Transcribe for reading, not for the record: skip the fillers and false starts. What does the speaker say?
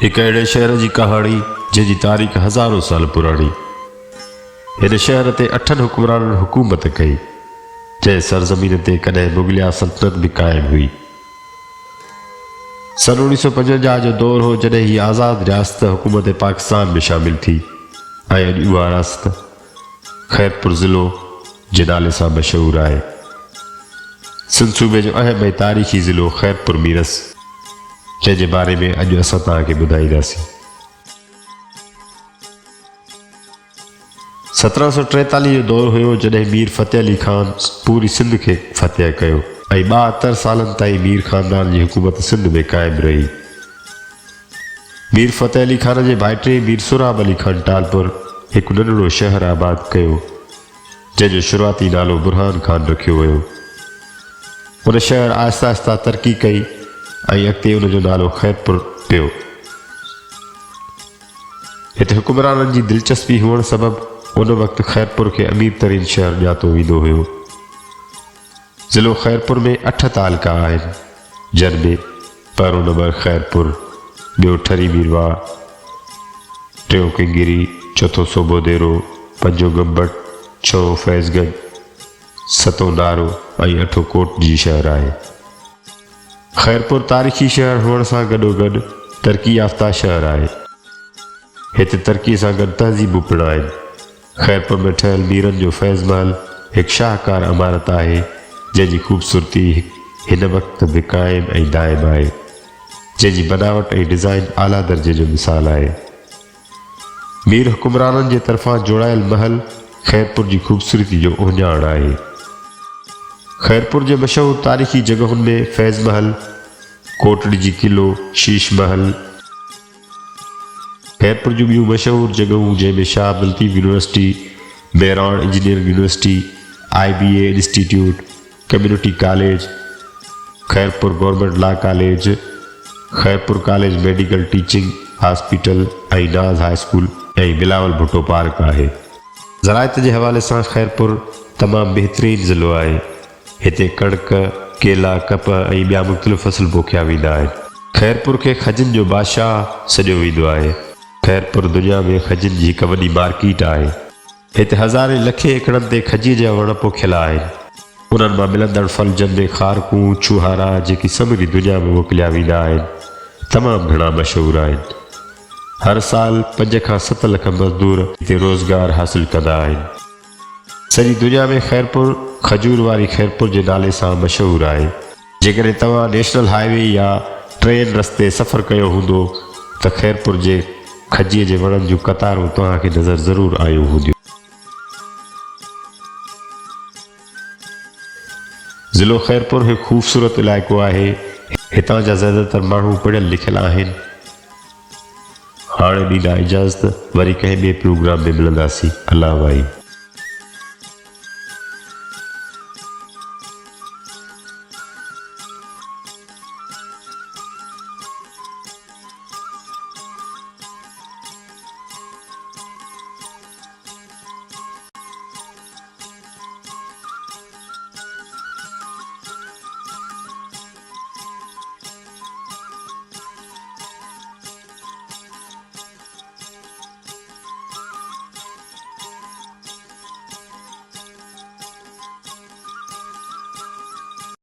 एक अड़े शहर की कहानी जैसी तारीख़ हज़ारों साल पुरानी। इन शहर ते 8 हुक्मराननि हुकूमत कई, जै सरज़मीन ते कदें मुगलिया सल्तनत भी कायम हुई। सन 1955 जो दौर हो जॾहिं ही आज़ाद रियासत हुकूमत पाकिस्तान में शामिल थी ऐं अॼु उहा रियासत खैरपुर ज़िलो जे नाले सां मशहूर आहे। सिंध सूबे जो अहम ऐं तारीख़ी ज़िलो खैरपुर मीरस, जंहिंजे बारे में अॼु असां तव्हांखे ॿुधाईंदासीं। 1743 जो दौर हुयो जॾहिं मीर फ़तेह अली ख़ान पूरी सिंध खे फ़तेह कयो ऐं 72 सालनि ताईं मीर ख़ानदान जी हुकूमत सिंध में क़ाइमु रही। मीर फ़तेह अली ख़ान जे भाइटे मीर सुराब अली ख़ान टालपुर हिकु नंढड़ो शहर आबाद कयो, जंहिंजो शुरूआती नालो बुरहान ख़ान रखियो वियो। उन शहर आहिस्ता आहिस्ता तरक़ी कई ऐं अॻिते उन जो नालो खैरपुर पियो। हिते हुक्मराननि जी दिलचस्पी हुअण सबबि उन वक़्तु खैरपुर खे अमीर तरीन शहर ॼातो वेंदो हुयो। ज़िलो खैरपुर में 8 तालका आहिनि, जिन में पहिरों नंबर खैरपुर, ॿियो ठरी मीरवा, टियों किंगिरी, चौथों सोबोदेरो, पंजों गंबट, 6 फैज़गंज, 7 नारो ऐं 8 कोट जी शहर आहे। खैरपुर तारीख़ी शहर हुअण सां गॾोगॾु तरक़ी याफ़्ता शहर आहे। हिते तरक़ी सां गॾु तहज़ीबूं पिणु आहिनि। खैरपुर में ठहियल मीरनि जो फैज़ महल हिकु शाहकार इमारत आहे, जंहिंजी ख़ूबसूरती हिन वक़्तु बि क़ाइमु ऐं दाइमु आहे, जंहिंजी बनावट ऐं डिज़ाइन आला दर्जे जो मिसाल आहे। मीर हुक्मराननि जे तरफ़ां जोड़ायल महल खैरपुर जी ख़ूबसूरती जो उहिञाण आहे। खैरपुर जे मशहूर तारीख़ी जॻहुनि में फैज़ महल, कोटड़ी जी क़िलो, शीश महल। खैरपुर जूं ॿियूं मशहूर जॻहूं जंहिंमें Shah Abdul Latif university, Mehran engineering university, IBA institute, community college, Khairpur government law college, Khairpur college medical teaching hospital ऐं नाज़ हाई स्कूल ऐं बिलावल भुट्टो पार्क आहे। ज़राइत जे हवाले सां खैरपुर तमामु बहितरीनु ज़िलो आहे। हिते कणिक, केला, कप ऐं ॿिया मुख़्तलिफ़ फ़सुल पोखिया वेंदा आहिनि। खैरपुर खे खजनि जो बादशाह सॾियो वेंदो आहे। खैरपुर दुनिया में खजनि जी हिकु वॾी मार्केट आहे। हिते हज़ारे लखे एकड़नि ते खजीअ जा वण पोखियल आहिनि। उन्हनि मां मिलंदड़ फल जंहिंमें खारकूं, छुहारा, जेकी समूरी दुनिया में मोकिलिया वेंदा आहिनि, तमामु घणा मशहूरु आहिनि। हर साल 5 खां 7 लख मज़दूर हिते रोज़गार हासिलु कंदा आहिनि। सॼी दुनिया में खैरपुर खजूर वारी खैरपुर जे नाले सां मशहूरु आहे। जेकॾहिं तव्हां नेशनल हाईवे या ट्रेन रस्ते सफ़र कयो हूंदो त खैरपुर जे खजीअ जे वणनि जूं कतारूं तव्हांखे नज़र ज़रूरु आयूं हूंदियूं। ज़िलो खैरपुर हिकु ख़ूबसूरत इलाइक़ो आहे। हितां जा ज़्यादातर माण्हू पढ़ियल लिखियल आहिनि। हाणे ॾींदा इजाज़त, वरी कंहिं ॿिए प्रोग्राम में मिलंदासीं। अल्लाह भाई।